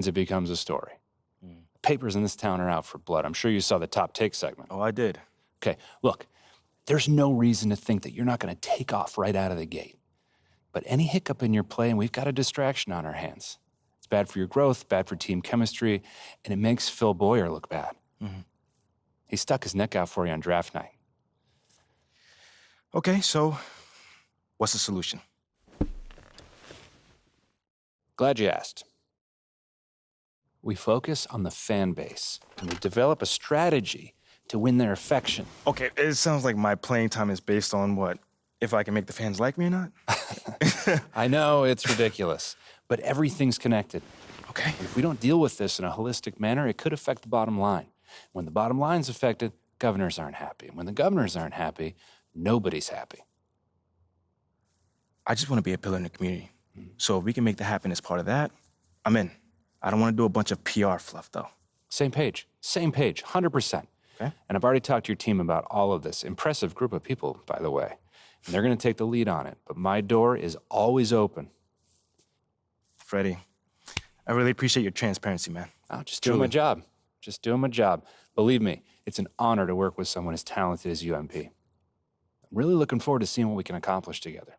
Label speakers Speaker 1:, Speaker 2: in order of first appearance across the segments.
Speaker 1: it becomes a story. Papers in this town are out for blood. I'm sure you saw the top take segment.
Speaker 2: Oh, I did.
Speaker 1: Okay, look, there's no reason to think that you're not going to take off right out of the gate. But any hiccup in your play, and we've got a distraction on our hands. It's bad for your growth, bad for team chemistry, and it makes Phil Boyer look bad. He stuck his neck out for you on draft night.
Speaker 2: Okay, so what's the solution?
Speaker 1: Glad you asked. We focus on the fan base, and we develop a strategy to win their affection.
Speaker 2: Okay, it sounds like my playing time is based on what? If I can make the fans like me or not?
Speaker 1: I know, it's ridiculous, but everything's connected.
Speaker 2: Okay.
Speaker 1: If we don't deal with this in a holistic manner, it could affect the bottom line. When the bottom line's affected, governors aren't happy. And when the governors aren't happy, nobody's happy.
Speaker 2: I just want to be a pillar in the community. So if we can make that happen as part of that, I'm in. I don't want to do a bunch of PR fluff, though.
Speaker 1: Same page, 100%.
Speaker 2: Okay.
Speaker 1: And I've already talked to your team about all of this. Impressive group of people, by the way. And they're going to take the lead on it. But my door is always open.
Speaker 2: Freddie, I really appreciate your transparency, man.
Speaker 1: Oh, just doing my job. Just doing my job. Believe me, it's an honor to work with someone as talented as UMP. I'm really looking forward to seeing what we can accomplish together.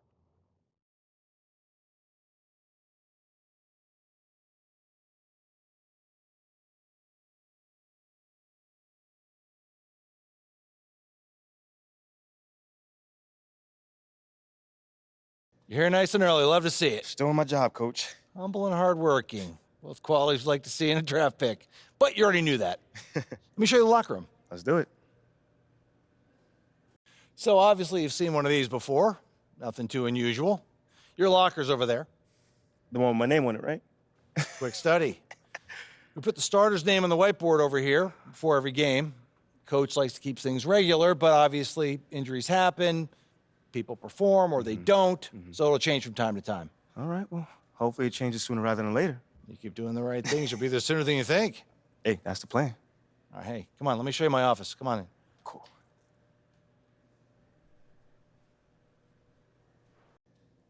Speaker 3: You're here nice and early. Love to see it.
Speaker 2: Just doing my job, Coach.
Speaker 3: Humble and hardworking. Both qualities we like to see in a draft pick. But you already knew that. Let me show you the locker room.
Speaker 2: Let's do it.
Speaker 3: So obviously you've seen one of these before. Nothing too unusual. Your locker's over there.
Speaker 2: The one with my name on it, right?
Speaker 3: Quick study. We put the starter's name on the whiteboard over here before every game. Coach likes to keep things regular, but obviously injuries happen. People perform or they don't, so it'll change from time to time.
Speaker 2: All right, well, hopefully it changes sooner rather than later.
Speaker 3: You keep doing the right things, you'll be there sooner than you think.
Speaker 2: Hey, that's the plan.
Speaker 3: All right, hey, come on, let me show you my office. Come on in.
Speaker 2: Cool.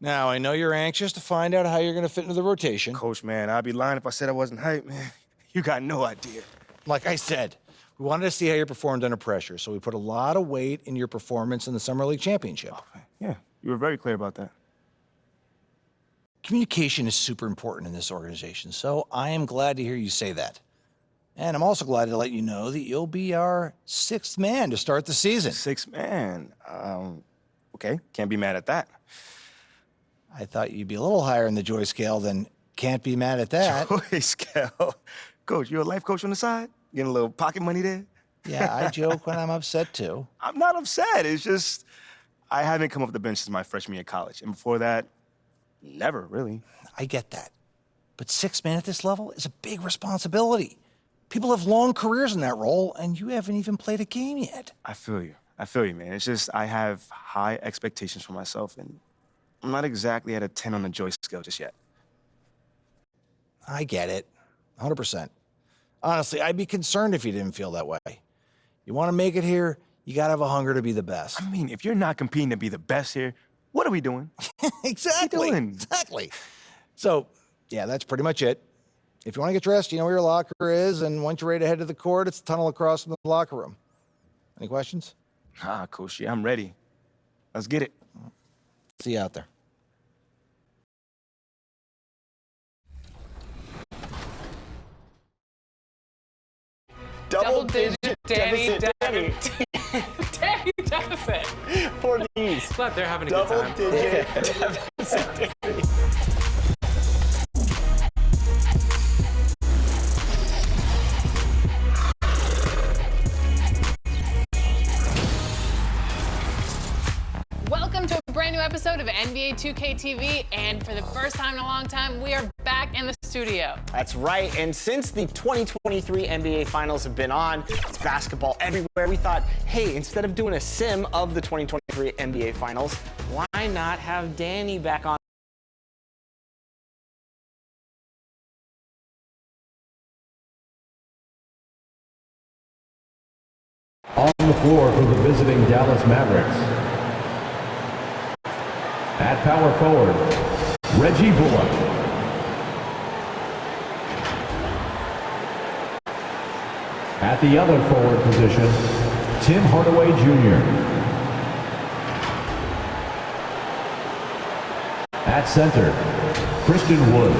Speaker 3: Now, I know you're anxious to find out how you're going to fit into the rotation.
Speaker 2: Coach, man, I'd be lying if I said I wasn't hyped, man. You got no idea.
Speaker 3: Like I said, we wanted to see how you performed under pressure, so we put a lot of weight in your performance in the Summer League Championship.
Speaker 2: Yeah, you were very clear about that.
Speaker 3: Communication is super important in this organization, so I am glad to hear you say that. And I'm also glad to let you know that you'll be our sixth man to start the season.
Speaker 2: Sixth man. Okay, can't be mad at that.
Speaker 3: I thought you'd be a little higher in the joy scale than can't be mad at that.
Speaker 2: Joy scale. Coach, you a life coach on the side? Getting a little pocket money there?
Speaker 3: Yeah, I joke when I'm upset too.
Speaker 2: I'm not upset. It's just I haven't come off the bench since my freshman year of college. And before that, never, really.
Speaker 3: I get that. But sixth man at this level is a big responsibility. People have long careers in that role, and you haven't even played a game yet.
Speaker 2: I feel you. I feel you, man. It's just I have high expectations for myself, and I'm not exactly at a 10 on the joy scale just yet.
Speaker 3: I get it. 100%. Honestly, I'd be concerned if you didn't feel that way. You want to make it here, you got to have a hunger to be the best.
Speaker 2: I mean, if you're not competing to be the best here, what are we doing?
Speaker 3: Exactly.
Speaker 2: What are you doing?
Speaker 3: Exactly. So, yeah, that's pretty much it. If you want to get dressed, you know where your locker is, and once you're ready to head to the court, it's the tunnel across from the locker room. Any questions?
Speaker 2: Coach, yeah, I'm ready. Let's get it.
Speaker 3: See you out there.
Speaker 4: Double-digit
Speaker 5: Danny
Speaker 4: deficit.
Speaker 5: Danny deficit.
Speaker 4: For these.
Speaker 5: Glad they're having a good time.
Speaker 4: Double-digit deficit. Danny.
Speaker 6: Welcome to a brand new episode of nba2k TV, and for the first time in a long time, we are back in the studio.
Speaker 4: That's right, and since the 2023 NBA Finals have been on, it's basketball everywhere, we thought, hey, instead of doing a sim of the 2023 NBA Finals, why not have Danny back on?
Speaker 7: On the floor for the visiting Dallas Mavericks. At power forward, Reggie Bullock. At the other forward position, Tim Hardaway Jr. At center, Christian Wood.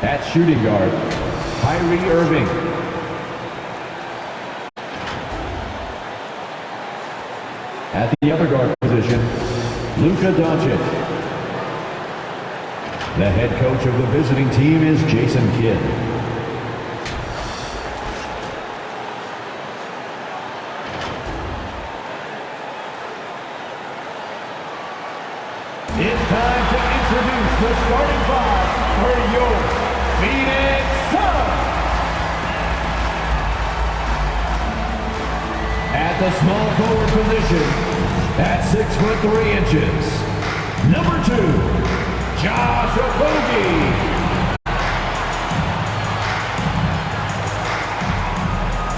Speaker 7: At shooting guard, Kyrie Irving. At the other guard position, Luka Doncic. The head coach of the visiting team is Jason Kidd. It's time to introduce the starting five for your Phoenix Suns. At the small forward position, at 6'3", number 2, Josh Okogie.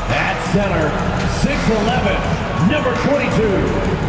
Speaker 7: At center, 6'11", number 22.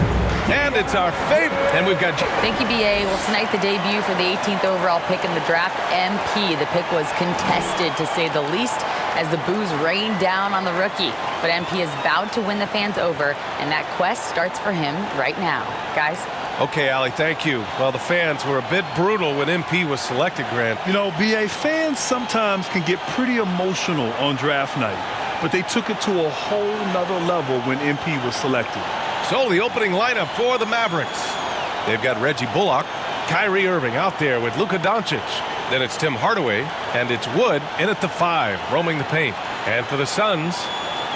Speaker 8: And it's our favorite. And we've got...
Speaker 9: Thank you, BA. Well, tonight the debut for the 18th overall pick in the draft, MP. The pick was contested, to say the least, as the boos rained down on the rookie. But MP has vowed to win the fans over, and that quest starts for him right now. Guys?
Speaker 8: Okay, Allie, thank you. Well, the fans were a bit brutal when MP was selected, Grant.
Speaker 10: You know, BA, fans sometimes can get pretty emotional on draft night, but they took it to a whole nother level when MP was selected.
Speaker 8: So the opening lineup for the Mavericks. They've got Reggie Bullock, Kyrie Irving out there with Luka Doncic. Then it's Tim Hardaway, and it's Wood in at the 5, roaming the paint. And for the Suns,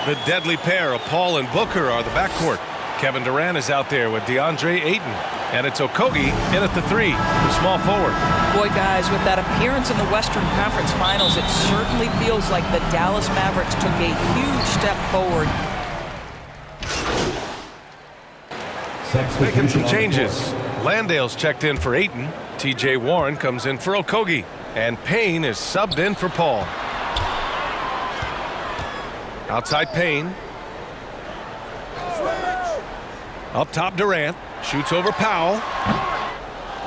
Speaker 8: the deadly pair of Paul and Booker are the backcourt. Kevin Durant is out there with DeAndre Ayton. And it's Okogie in at the 3, the small forward.
Speaker 11: Boy, guys, with that appearance in the Western Conference Finals, it certainly feels like the Dallas Mavericks took a huge step forward.
Speaker 8: Making some changes. Landale's checked in for Ayton. TJ Warren comes in for Okogie. And Payne is subbed in for Paul. Outside Payne. Up top Durant. Shoots over Powell.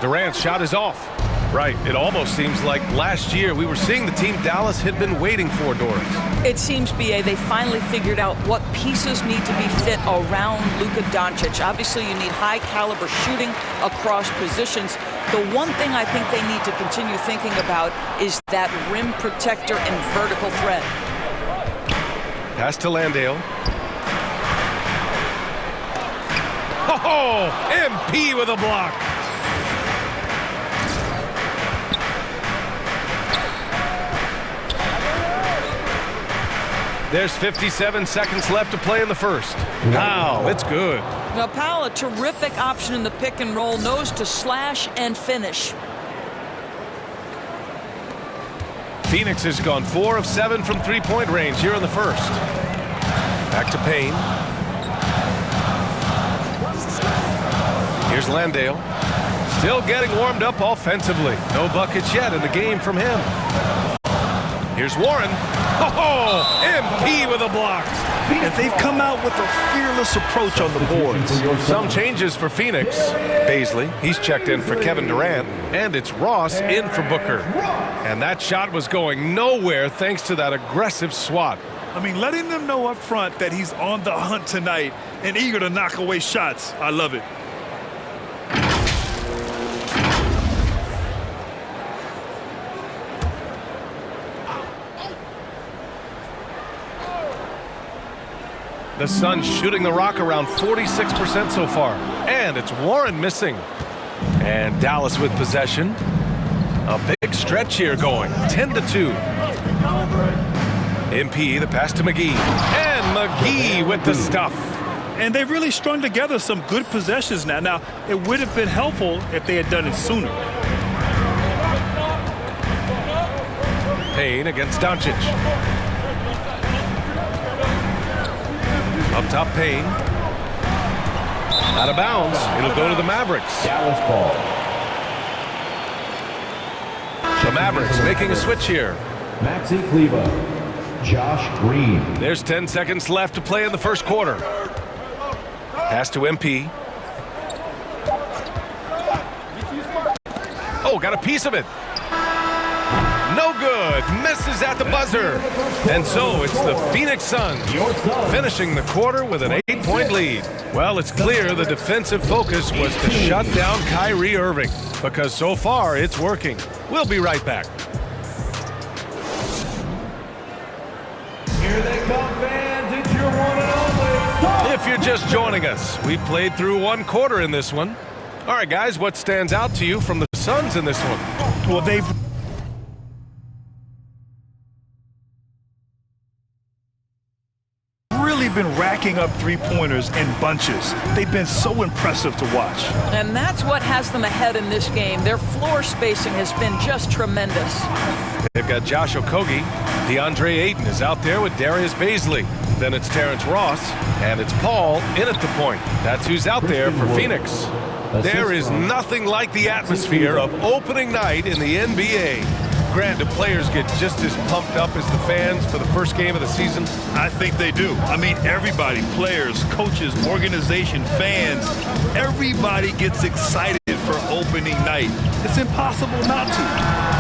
Speaker 8: Durant's shot is off. Right. It almost seems like last year we were seeing the team Dallas had been waiting for, Doris.
Speaker 11: It seems, BA, they finally figured out what pieces need to be fit around Luka Doncic. Obviously, you need high-caliber shooting across positions. The one thing I think they need to continue thinking about is that rim protector and vertical threat.
Speaker 8: Pass to Landale. Oh, MP with a block. There's 57 seconds left to play in the first. Wow, it's good.
Speaker 11: Now, Powell, a terrific option in the pick and roll, knows to slash and finish.
Speaker 8: Phoenix has gone 4 of 7 from three-point range here in the first. Back to Payne. Here's Landale. Still getting warmed up offensively. No buckets yet in the game from him. Here's Warren. Oh, MP with a block.
Speaker 10: And they've come out with a fearless approach on the boards.
Speaker 8: Some changes for Phoenix. Baisley, he's checked in for Kevin Durant. And it's Ross in for Booker. And that shot was going nowhere thanks to that aggressive swat.
Speaker 10: I mean, letting them know up front that he's on the hunt tonight and eager to knock away shots. I love it.
Speaker 8: The Suns shooting the rock around 46% so far. And it's Warren missing. And Dallas with possession. A big stretch here going. 10-2. MP, the pass to McGee. And McGee with the stuff.
Speaker 10: And they've really strung together some good possessions now. Now, it would have been helpful if they had done it sooner.
Speaker 8: Payne against Doncic. Up top, Payne. Out of bounds. It'll go to the Mavericks.
Speaker 7: Dallas ball.
Speaker 8: The Mavericks making a switch here.
Speaker 7: Maxi Kleber. Josh Green.
Speaker 8: There's 10 seconds left to play in the first quarter. Pass to MP. Oh, got a piece of it. No good. Misses at the buzzer. And so it's the Phoenix Suns finishing the quarter with an 8-point lead. Well, it's clear the defensive focus was to shut down Kyrie Irving, because so far it's working. We'll be right back.
Speaker 7: Here they come, fans. It's your one and only.
Speaker 8: If you're just joining us, we played through one quarter in this one. All right, guys, what stands out to you from the Suns in this one?
Speaker 10: Well, they've really been racking up three-pointers in bunches. They've been so impressive to watch.
Speaker 11: And that's what has them ahead in this game. Their floor spacing has been just tremendous.
Speaker 8: They've got Josh Okogie. DeAndre Ayton is out there with Darius Bazley. Then it's Terrence Ross, and it's Paul in at the point. That's who's out there for Phoenix. There is nothing like the atmosphere of opening night in the NBA. Grant, do players get just as pumped up as the fans for the first game of the season?
Speaker 10: I think they do. I mean, everybody, players, coaches, organization, fans, everybody gets excited for opening night. It's impossible not to.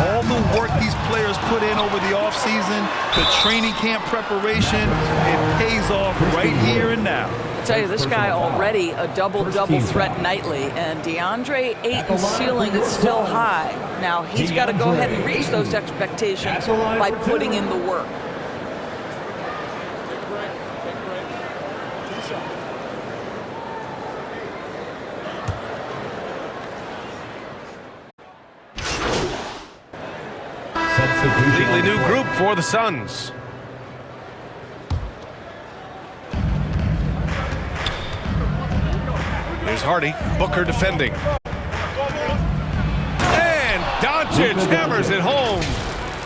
Speaker 10: All the work these players put in over the offseason, the training camp preparation, it pays off right here and now.
Speaker 11: I tell you, this guy already a double-double threat nightly, and DeAndre Ayton's ceiling is still high. Now, he's got to go ahead and reach those expectations by putting in the work.
Speaker 8: Completely new group for the Suns. Here's Hardy. Booker defending. And Doncic hammers it home.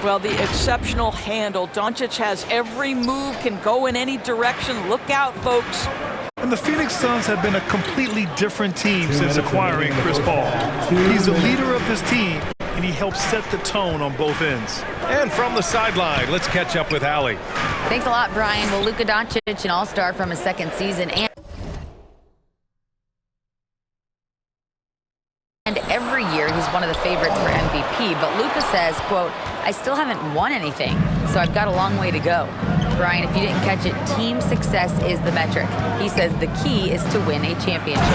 Speaker 11: Well, the exceptional handle. Doncic has every move, can go in any direction. Look out, folks.
Speaker 10: And the Phoenix Suns have been a completely different team since acquiring Chris Paul. He's the leader of this team, and he helps set the tone on both ends.
Speaker 8: And from the sideline, let's catch up with Allie.
Speaker 9: Thanks a lot, Brian. Well, Luka Doncic, an all-star from his second season, and every year he's one of the favorites for MVP. But Luka says, quote, I still haven't won anything, so I've got a long way to go. Brian, if you didn't catch it, team success is the metric. He says the key is to win a championship.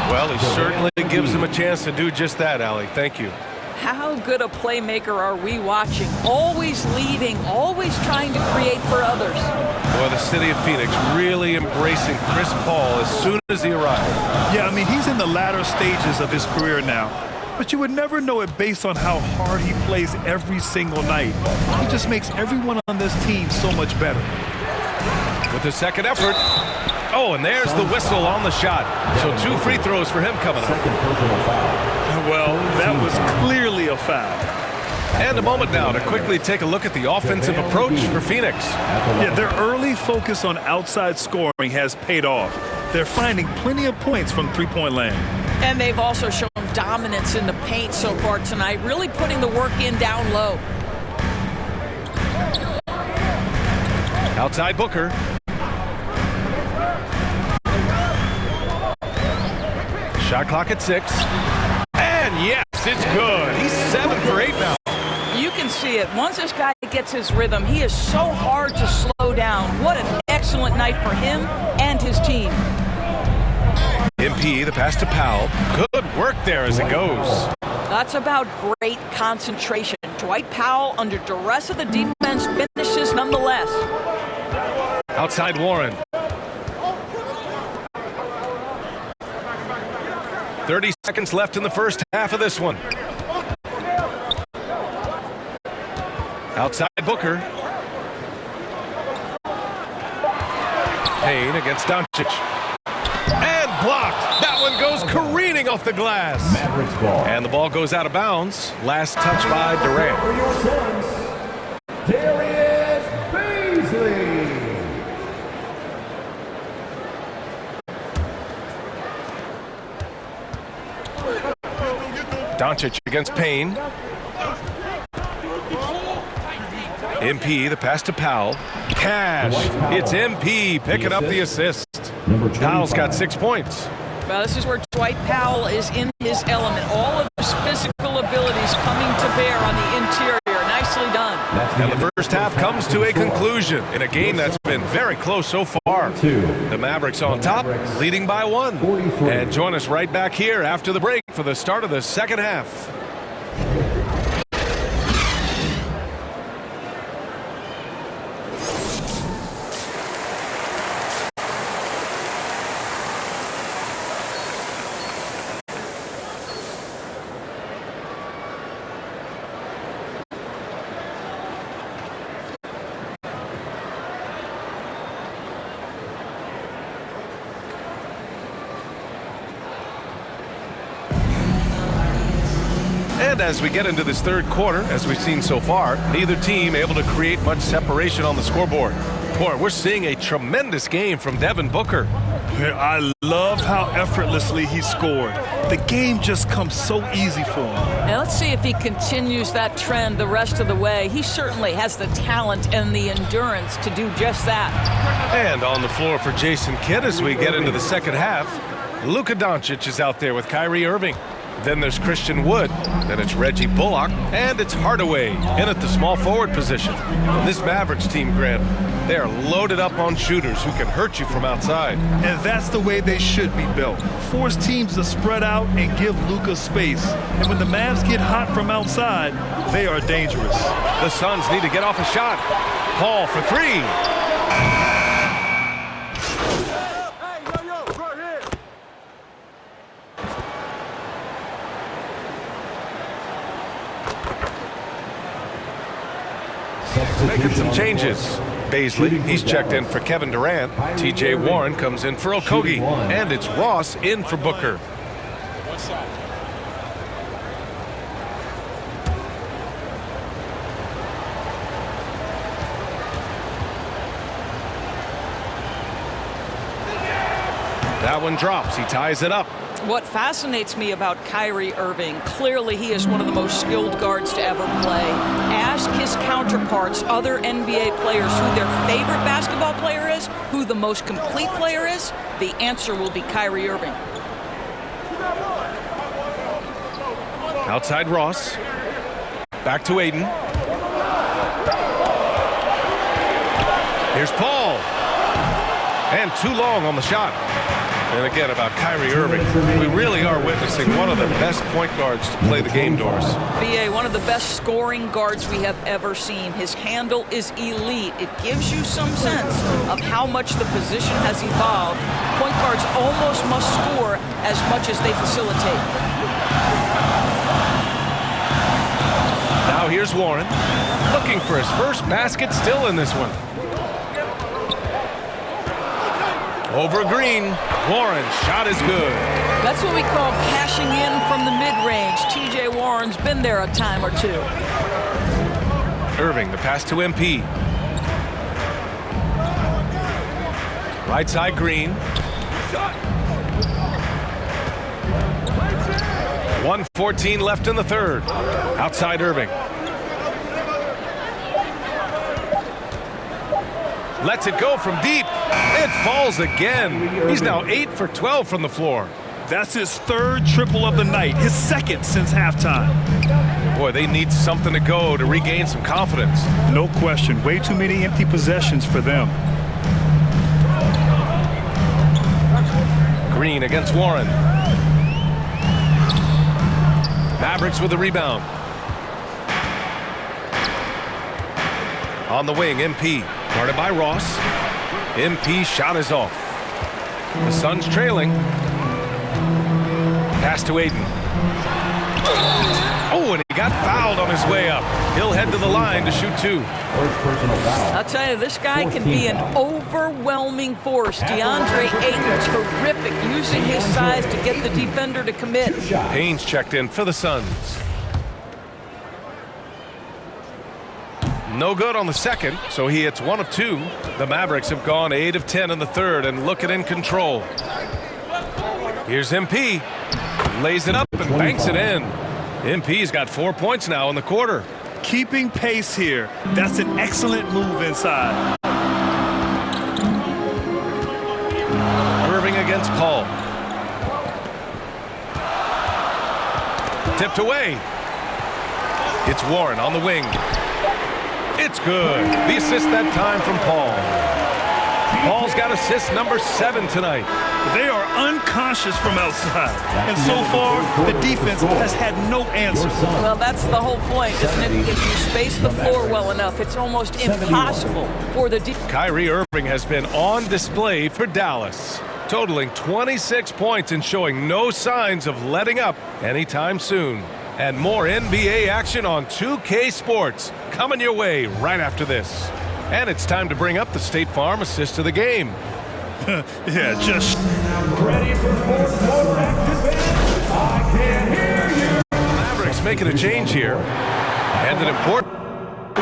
Speaker 8: Well, he certainly gives him a chance to do just that, Allie. Thank you.
Speaker 11: How good a playmaker are we watching? Always leading, always trying to create for others.
Speaker 8: Well, the city of Phoenix really embracing Chris Paul as soon as he arrived.
Speaker 10: Yeah, I mean, he's in the latter stages of his career now. But you would never know it based on how hard he plays every single night. He just makes everyone on this team so much better.
Speaker 8: With the second effort. Oh, and there's the whistle on the shot. So 2 free throws for him coming up.
Speaker 10: Well, that was clearly a foul.
Speaker 8: And a moment now to quickly take a look at the offensive approach for Phoenix.
Speaker 10: Yeah, their early focus on outside scoring has paid off. They're finding plenty of points from three-point land.
Speaker 11: And they've also shown dominance in the paint so far tonight, really putting the work in down low.
Speaker 8: Outside Booker. Shot clock at 6. And yes, it's good. He's 7 for 8 now.
Speaker 11: You can see it. Once this guy gets his rhythm, he is so hard to slow down. What an excellent night for him and his team.
Speaker 8: MP, the pass to Powell. Good work there as it goes.
Speaker 11: That's about great concentration. Dwight Powell, under duress of the defense, finishes nonetheless.
Speaker 8: Outside Warren. 30 seconds left in the first half of this one. Outside Booker. Payne against Doncic. And blocked. That one goes careening off the glass.
Speaker 7: Mavericks ball.
Speaker 8: And the ball goes out of bounds. Last touch by Durant.
Speaker 7: For your Suns, Darius Bazley.
Speaker 8: Doncic against Payne. MP, the pass to Powell. Cash. It's MP picking up the assist. Powell's got 6 points.
Speaker 11: Well, this is where Dwight Powell is in his element. All of his physical abilities coming to bear on the interior. Nicely done.
Speaker 8: And the first half comes to a conclusion in a game that's been very close so far. The Mavericks on top, leading by 1. And join us right back here after the break for the start of the second half. And as we get into this third quarter, as we've seen so far, neither team able to create much separation on the scoreboard. Boy, we're seeing a tremendous game from Devin Booker.
Speaker 10: I love how effortlessly he scored. The game just comes so easy for him.
Speaker 11: Now let's see if he continues that trend the rest of the way. He certainly has the talent and the endurance to do just that.
Speaker 8: And on the floor for Jason Kidd as we get into the second half, Luka Doncic is out there with Kyrie Irving. Then there's Christian Wood. Then it's Reggie Bullock. And it's Hardaway in at the small forward position. And this Mavericks team, Grant, they are loaded up on shooters who can hurt you from outside.
Speaker 10: And that's the way they should be built. Force teams to spread out and give Luka space. And when the Mavs get hot from outside, they are dangerous.
Speaker 8: The Suns need to get off a shot. Paul for 3. Making some changes. Baisley, he's checked in for Kevin Durant. TJ Warren comes in for Okogie. And it's Ross in for Booker. That one drops. He ties it up.
Speaker 11: What fascinates me about Kyrie Irving, clearly he is one of the most skilled guards to ever play. Ask his counterparts, other NBA players, who their favorite basketball player is, who the most complete player is, the answer will be Kyrie Irving.
Speaker 8: Outside Ross. Back to Aiden. Here's Paul. And too long on the shot. And again, about Kyrie Irving, we really are witnessing one of the best point guards to play the game, Doris.
Speaker 11: BA, one of the best scoring guards we have ever seen. His handle is elite. It gives you some sense of how much the position has evolved. Point guards almost must score as much as they facilitate.
Speaker 8: Now here's Warren, looking for his first basket, still in this one. Over Green. Warren, shot is good.
Speaker 11: That's what we call cashing in from the mid-range. TJ Warren's been there a time or two.
Speaker 8: Irving, the pass to MP. Right side Green. 1:14 left in the third. Outside Irving. Lets it go from deep. It falls again. He's now 8 for 12 from the floor.
Speaker 10: That's his third triple of the night, his second since halftime.
Speaker 8: Boy, they need something to go to regain some confidence.
Speaker 10: No question. Way too many empty possessions for them.
Speaker 8: Green against Warren. Mavericks with the rebound. On the wing, MP. Guarded by Ross. MP shot is off. The Suns trailing. Pass to Aiden. Oh, and he got fouled on his way up. He'll head to the line to shoot 2.
Speaker 11: I'll tell you, this guy can be an overwhelming force. DeAndre Ayton, terrific, using his size to get the defender to commit.
Speaker 8: Payne's checked in for the Suns. No good on the second, so he hits 1 of 2. The Mavericks have gone 8 of 10 in the third and looking in control. Here's MP. Lays it up and banks it in. MP's got 4 points now in the quarter.
Speaker 10: Keeping pace here. That's an excellent move inside.
Speaker 8: Irving against Paul. Tipped away. It's Warren on the wing. It's good. The assist that time from Paul. Paul's got assist number 7 tonight.
Speaker 10: They are unconscious from outside. And so far, the defense has had no answer.
Speaker 11: Well, that's the whole point, isn't it? If you space the floor well enough, it's almost impossible for the defense.
Speaker 8: Kyrie Irving has been on display for Dallas, totaling 26 points and showing no signs of letting up anytime soon. And more NBA action on 2K Sports coming your way right after this. And it's time to bring up the State Farm assist of the game.
Speaker 10: Yeah, just...
Speaker 7: Ready for fourth quarter activation. I can hear you.
Speaker 8: Mavericks making a change here. And an important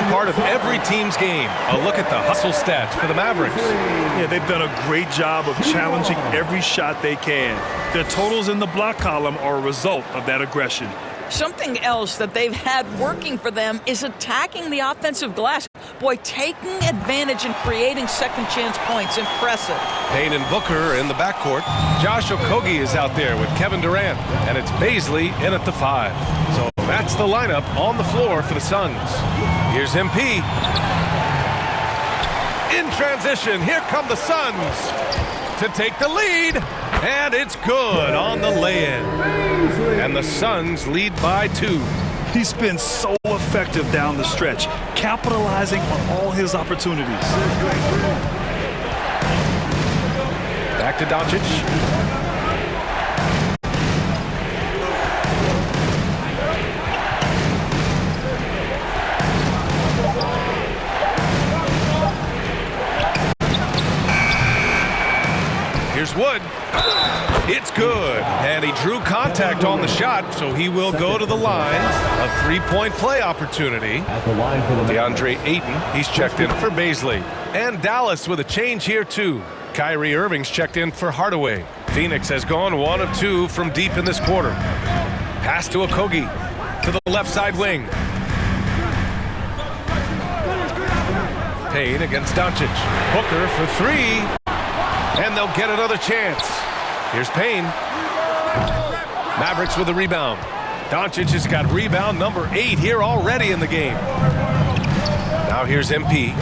Speaker 8: part of every team's game. A look at the hustle stats for the Mavericks.
Speaker 10: Yeah, they've done a great job of challenging every shot they can. Their totals in the block column are a result of that aggression.
Speaker 11: Something else that they've had working for them is attacking the offensive glass. Boy, taking advantage and creating second chance points. Impressive.
Speaker 8: Payne and Booker in the backcourt. Josh Okogie is out there with Kevin Durant. And it's Baisley in at the 5. So that's the lineup on the floor for the Suns. Here's MP. In transition, here come the Suns to take the lead. And it's good on the lay-in. And the Suns lead by 2.
Speaker 10: He's been so effective down the stretch, capitalizing on all his opportunities.
Speaker 8: Back to Doncic. Here's Wood. It's good. And he drew contact on the shot, so he will go to the line. A 3-point play opportunity. DeAndre Ayton, he's checked in for Baisley. And Dallas with a change here, too. Kyrie Irving's checked in for Hardaway. Phoenix has gone 1 of 2 from deep in this quarter. Pass to Okogie to the left side wing. Payne against Doncic. Booker for 3. And they'll get another chance. Here's Payne. Mavericks with a rebound. Doncic has got rebound number 8 here already in the game. Now here's MP.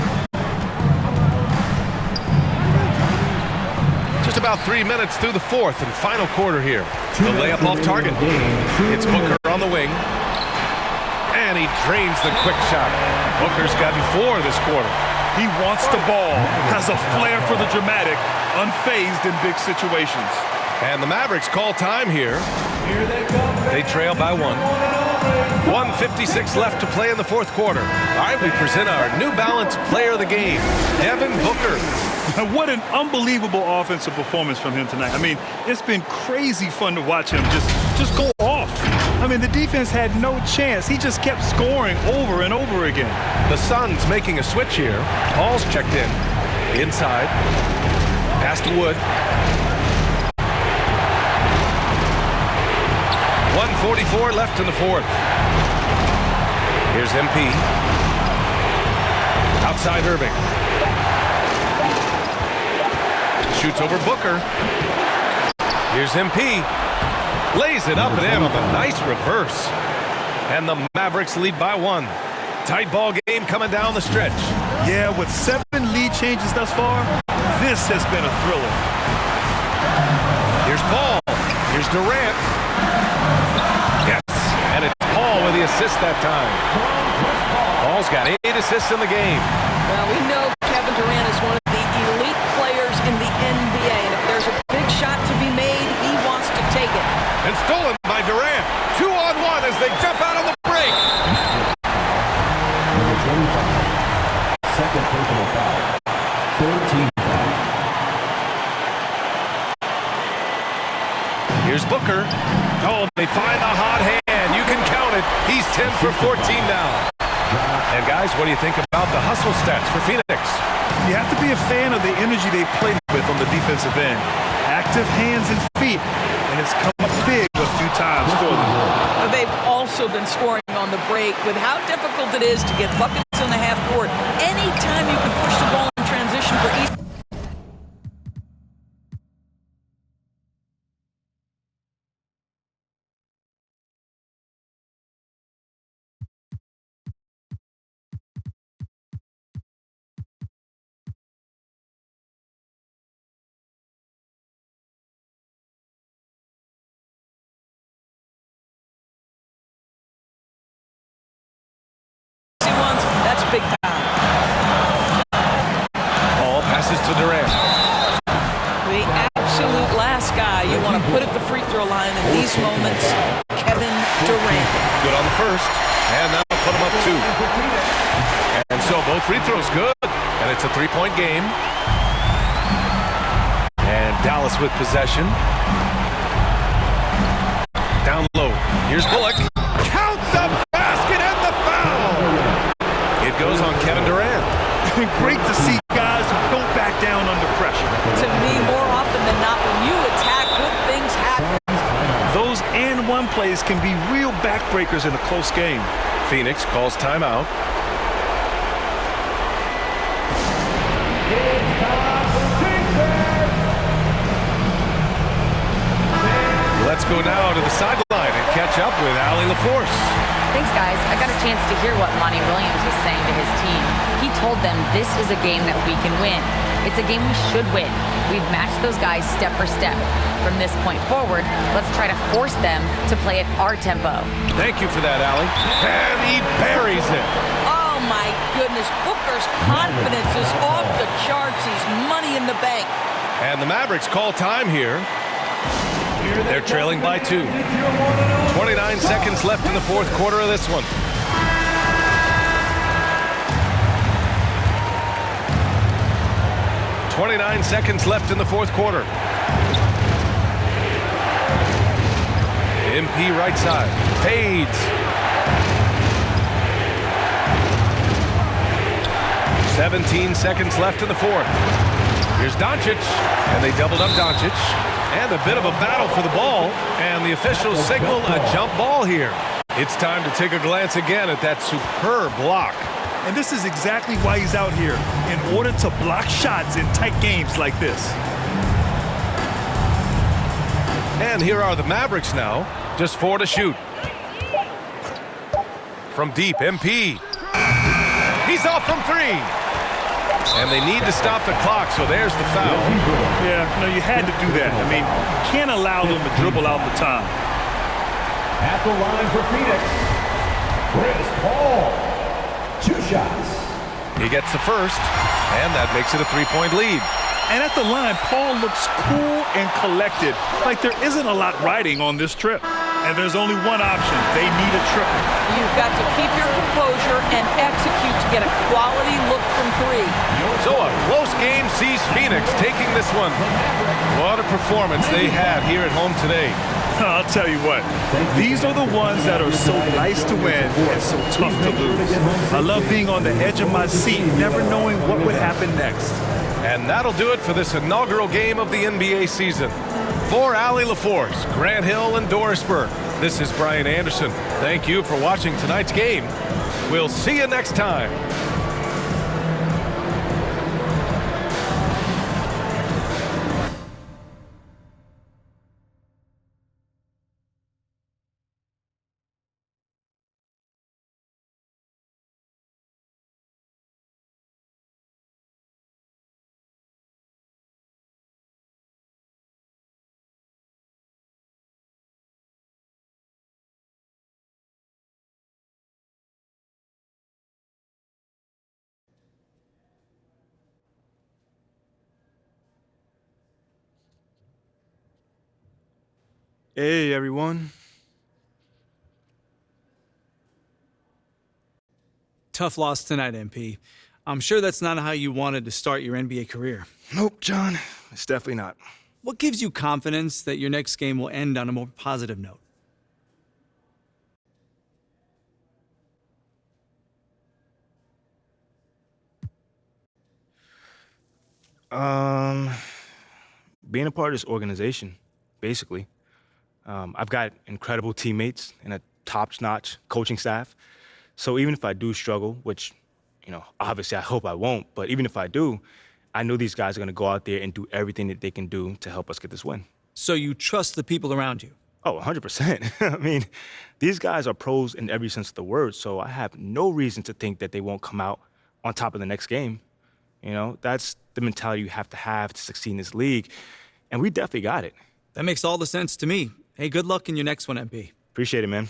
Speaker 8: Just about 3 minutes through the 4th and final quarter here. The layup off target. It's Booker on the wing. And he drains the quick shot. Booker's gotten 4 this quarter.
Speaker 10: He wants the ball, has a flair for the dramatic, unfazed in big situations.
Speaker 8: And the Mavericks call time here. They trail by 1. 1:56 left to play in the 4th quarter. All right, we present our New Balance player of the game, Devin Booker.
Speaker 10: What an unbelievable offensive performance from him tonight. I mean, it's been crazy fun to watch him just go off. I mean, the defense had no chance. He just kept scoring over and over again.
Speaker 8: The Suns making a switch here. Paul's checked in. Inside. Pass to Wood. 1:44 left in the 4th. Here's MP. Outside Irving. Shoots over Booker. Here's MP. Lays it up and in with a nice reverse. And the Mavericks lead by 1. Tight ball game coming down the stretch.
Speaker 10: Yeah, with 7 lead changes thus far, this has been a thriller.
Speaker 8: Here's Paul. Here's Durant. Yes. And it's Paul with the assist that time. Paul's got 8 assists in the game.
Speaker 11: Well, we know Kevin Durant is one of the elite players in the NBA. And if there's a big shot to be made, he wants to take it.
Speaker 8: And stolen by Durant. 2-on-1 as they jump out on the break.
Speaker 7: Second personal foul. 13 foul.
Speaker 8: Here's Booker. Oh, they find the hot hand. You can count it. He's 10 for 14 now. And guys, what do you think about the hustle stats for Phoenix?
Speaker 10: You have to be a fan of the energy they've played with on the defensive end. Active hands and feet, and it's come up big a few times for them.
Speaker 11: They've also been scoring on the break with how difficult it is to get buckets in the half court. Anytime you can push the ball in transition for each line in these moments, Kevin Durant.
Speaker 8: Good on the first, and now put him up 2. And so both free throws good, and it's a 3-point game. And Dallas with possession. Down low. Here's Bullock. Counts the basket and the foul. It goes on Kevin Durant.
Speaker 10: Great to see guys who don't back down under pressure.
Speaker 11: To me, more often than not, when you attack, good things happen.
Speaker 10: Those and one plays can be real backbreakers in a close game.
Speaker 8: Phoenix calls timeout. Let's go now to the sideline and catch up with Allie LaForce.
Speaker 9: Thanks, guys. I got a chance to hear what Monty Williams was saying to his team. He told them this is a game that we can win. It's a game we should win. We've matched those guys step for step. From this point forward, let's try to force them to play at our tempo.
Speaker 8: Thank you for that, Allie. And he buries it.
Speaker 11: Oh, my goodness. Booker's confidence is off the charts. He's money in the bank.
Speaker 8: And the Mavericks call time here. They're trailing by 2. 29 seconds left in the fourth quarter of this one. .29 seconds left in the fourth quarter. MP right side. Fades. 17 seconds left in the fourth. Here's Doncic, and they doubled up Doncic. And a bit of a battle for the ball, and the officials signal a jump ball here. It's time to take a glance again at that superb block.
Speaker 10: And this is exactly why he's out here, in order to block shots in tight games like this.
Speaker 8: And here are the Mavericks now, just 4 to shoot. From deep, MP. He's off from 3. And they need to stop the clock, so there's the foul.
Speaker 10: Yeah, no, you had to do that. I mean, you can't allow them to dribble out the time.
Speaker 7: At the line for Phoenix, Chris Paul. 2 shots.
Speaker 8: He gets the first, and that makes it a 3-point lead.
Speaker 10: And at the line, Paul looks cool and collected, like there isn't a lot riding on this trip. And there's only one option. They need a triple.
Speaker 11: You've got to keep your composure and execute to get a quality look from 3.
Speaker 8: So a close game sees Phoenix taking this one. What a performance they had here at home today.
Speaker 10: I'll tell you what, these are the ones that are so nice to win and so tough to lose. I love being on the edge of my seat, never knowing what would happen next.
Speaker 8: And that'll do it for this inaugural game of the NBA season. For Allie LaForce, Grant Hill, and Dorisburg, this is Brian Anderson. Thank you for watching tonight's game. We'll see you next time.
Speaker 2: Hey, everyone.
Speaker 12: Tough loss tonight, MP. I'm sure that's not how you wanted to start your NBA career.
Speaker 2: Nope, John. It's definitely not.
Speaker 12: What gives you confidence that your next game will end on a more positive note?
Speaker 2: Being a part of this organization, basically. I've got incredible teammates and a top-notch coaching staff. So even if I do struggle, which, obviously I hope I won't, but even if I do, I know these guys are going to go out there and do everything that they can do to help us get this win.
Speaker 12: So you trust the people around you?
Speaker 2: Oh, 100%. I mean, these guys are pros in every sense of the word, so I have no reason to think that they won't come out on top of the next game. That's the mentality you have to succeed in this league, and we definitely got it.
Speaker 12: That makes all the sense to me. Hey, good luck in your next one, MP.
Speaker 2: Appreciate it, man.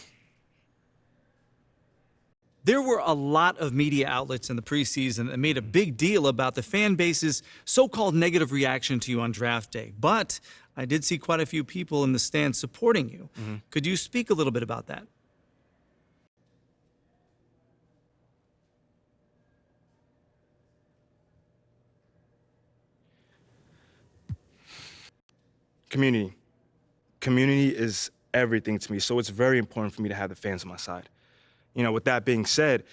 Speaker 12: There were a lot of media outlets in the preseason that made a big deal about the fan base's so-called negative reaction to you on draft day. But I did see quite a few people in the stands supporting you. Could you speak a little bit about that?
Speaker 2: Community. Community is everything to me, so it's very important for me to have the fans on my side. You know, with that being said,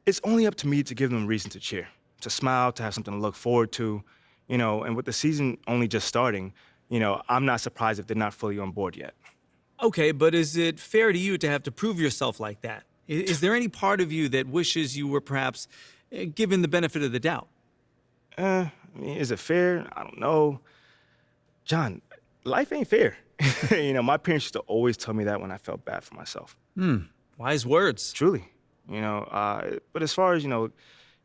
Speaker 2: it's only up to me to give them a reason to cheer, to smile, to have something to look forward to, you know, and with the season only just starting, you know, I'm not surprised if they're not fully on board yet.
Speaker 12: Okay, but is it fair to you to have to prove yourself like that? Is there any part of you that wishes you were perhaps given the benefit of the doubt?
Speaker 2: I mean, is it fair? I don't know. John, life ain't fair. You know, my parents used to always tell me that when I felt bad for myself.
Speaker 12: Wise words.
Speaker 2: Truly. You know, but as far as, you know,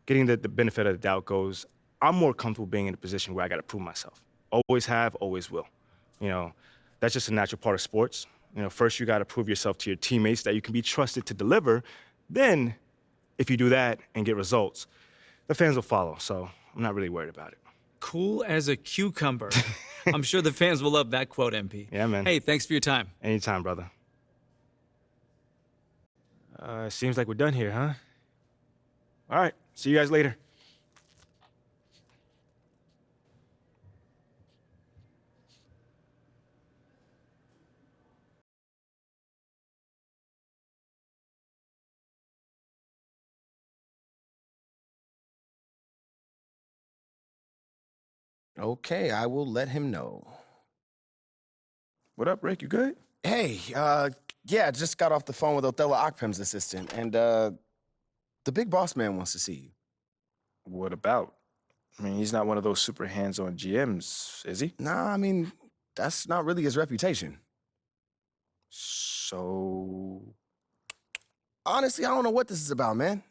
Speaker 2: getting the benefit of the doubt goes, I'm more comfortable being in a position where I got to prove myself. Always have, always will. You know, that's just a natural part of sports. You know, first you got to prove yourself to your teammates that you can be trusted to deliver. Then, if you do that and get results, the fans will follow. So I'm not really worried about it.
Speaker 12: Cool as a cucumber. I'm sure the fans will love that quote, MP.
Speaker 2: Yeah, man.
Speaker 12: Hey, thanks for your time.
Speaker 2: Anytime, brother. Seems like we're done here, huh? All right. See you guys later.
Speaker 13: Okay, I will let him know.
Speaker 14: What up, Rick? You good?
Speaker 13: Hey, yeah, just got off the phone with Othello Akpem's assistant, and the big boss man wants to see you.
Speaker 14: What about? I mean, he's not one of those super hands-on GMs, is he?
Speaker 13: Nah, I mean, that's not really his reputation.
Speaker 14: So...
Speaker 13: Honestly, I don't know what this is about, man.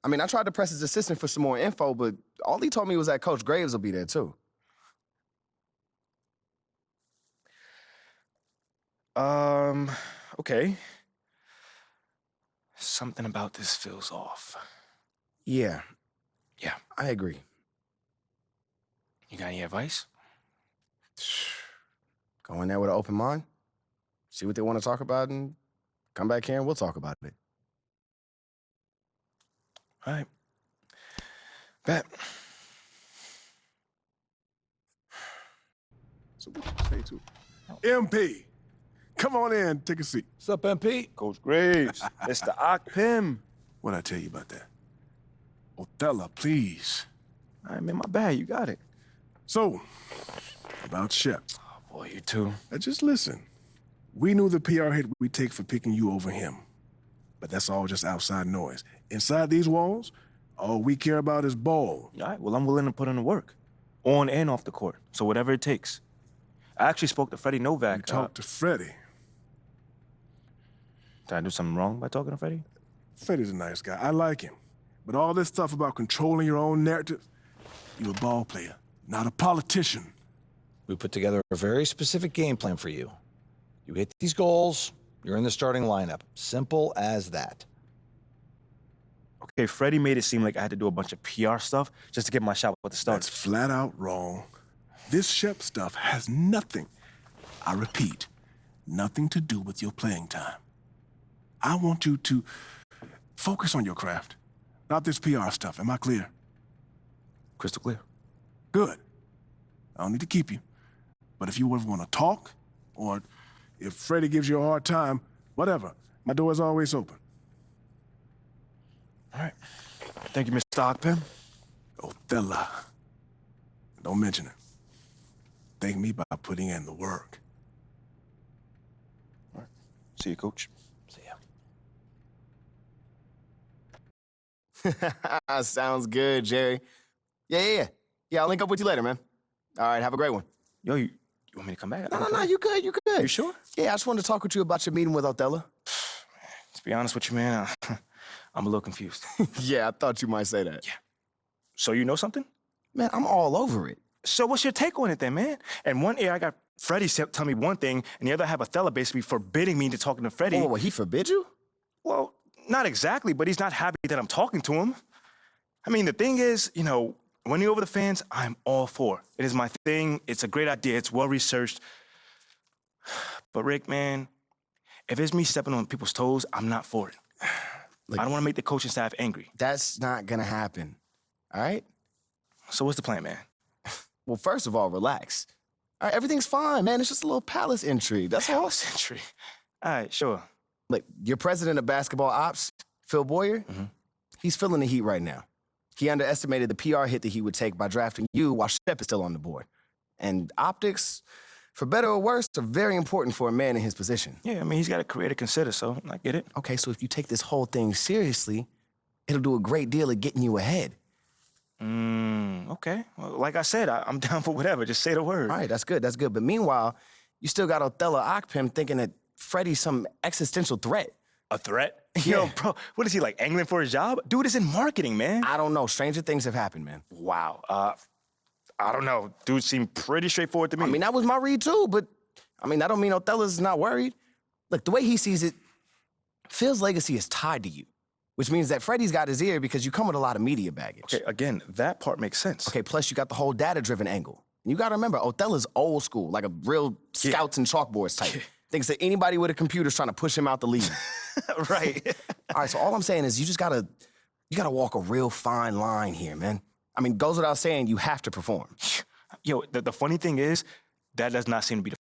Speaker 13: I mean, I tried to press his assistant for some more info, but all he told me was that Coach Graves will be there, too.
Speaker 14: Okay. Something about this feels off.
Speaker 13: Yeah.
Speaker 14: Yeah.
Speaker 13: I agree.
Speaker 14: You got any advice?
Speaker 13: Go in there with an open mind, see what they want to talk about, and come back here and we'll talk about it.
Speaker 14: All right. Bet.
Speaker 15: So what you say to MP? Come on in, take a seat.
Speaker 3: What's up, MP?
Speaker 14: Coach Graves, Mr. Akpem.
Speaker 15: What'd I tell you about that? Othello, please.
Speaker 14: All right, man, my bad. You got it.
Speaker 15: So, about Shep.
Speaker 14: Oh, boy, you too.
Speaker 15: Now just listen. We knew the PR hit we'd take for picking you over him. But that's all just outside noise. Inside these walls, all we care about is ball.
Speaker 14: All right, well, I'm willing to put in the work. On and off the court. So whatever it takes. I actually spoke to Freddie Novak.
Speaker 15: You talked to Freddie?
Speaker 14: Did I do something wrong by talking to Freddie?
Speaker 15: Freddie's a nice guy. I like him. But all this stuff about controlling your own narrative, you're a ball player, not a politician.
Speaker 3: We put together a very specific game plan for you. You hit these goals, you're in the starting lineup. Simple as that.
Speaker 14: Okay, Freddie made it seem like I had to do a bunch of PR stuff just to get my shot with the Stars.
Speaker 15: That's flat out wrong. This Shep stuff has nothing, I repeat, nothing to do with your playing time. I want you to focus on your craft, not this PR stuff. Am I clear?
Speaker 14: Crystal clear.
Speaker 15: Good. I don't need to keep you. But if you ever want to talk, or if Freddie gives you a hard time, whatever, my door is always open.
Speaker 14: All right. Thank you, Mr. Akpem.
Speaker 15: Othello. Don't mention it. Thank me by putting in the work.
Speaker 14: All right. See you, Coach.
Speaker 3: See ya.
Speaker 13: Sounds good, Jerry. Yeah, I'll link up with you later, man. All right, have a great one.
Speaker 14: Yo, you want me to come back?
Speaker 13: No, you good.
Speaker 14: You sure?
Speaker 13: Yeah, I just wanted to talk with you about your meeting with Othello.
Speaker 14: To be honest with you, man, I'm a little confused.
Speaker 13: Yeah, I thought you might say that.
Speaker 14: Yeah. So you know something?
Speaker 13: Man, I'm all over it.
Speaker 14: So what's your take on it then, man? And one ear I got Freddie tell me one thing, and the other I have Othello basically forbidding me to talking to Freddie.
Speaker 13: Oh, he forbid you?
Speaker 14: Well, not exactly, but he's not happy that I'm talking to him. I mean, the thing is, winning over the fans, I'm all for. It is my thing. It's a great idea. It's well-researched. But Rick, man, if it's me stepping on people's toes, I'm not for it.
Speaker 13: Look,
Speaker 14: I don't want to make the coaching staff angry.
Speaker 13: That's not going to happen, all right?
Speaker 14: So what's the plan, man?
Speaker 13: Well, first of all, relax. All right, everything's fine, man. It's just a little palace intrigue. That's all.
Speaker 14: Palace intrigue. All right, sure.
Speaker 13: Look, your president of basketball ops, Phil Boyer, he's feeling the heat right now. He underestimated the PR hit that he would take by drafting you while Shep is still on the board. And optics, for better or worse, are very important for a man in his position.
Speaker 14: Yeah, I mean, he's got a career to consider, so I get it.
Speaker 13: Okay, so if you take this whole thing seriously, it'll do a great deal of getting you ahead.
Speaker 14: Okay. Well, like I said, I'm down for whatever. Just say the word.
Speaker 13: All right, that's good, that's good. But meanwhile, you still got Othello Akpem thinking that Freddie's some existential threat.
Speaker 14: A threat?
Speaker 13: Yeah.
Speaker 14: Yo, bro, what is he, like, angling for his job? Dude is in marketing, man.
Speaker 13: I don't know. Stranger things have happened, man.
Speaker 14: Wow. I don't know. Dude seemed pretty straightforward to me.
Speaker 13: I mean, that was my read too, but I mean, that don't mean Othello's not worried. Look, the way he sees it, Phil's legacy is tied to you, which means that Freddie's got his ear because you come with a lot of media baggage.
Speaker 14: Okay, again, that part makes sense.
Speaker 13: Okay, plus you got the whole data-driven angle. And you got to remember, Othello's old school, like a real scouts and chalkboards type. Thinks that anybody with a computer's trying to push him out the league.
Speaker 14: Right.
Speaker 13: All right, so all I'm saying is you gotta walk a real fine line here, man. I mean, goes without saying, you have to perform.
Speaker 14: Yo, the funny thing is, that does not seem to be the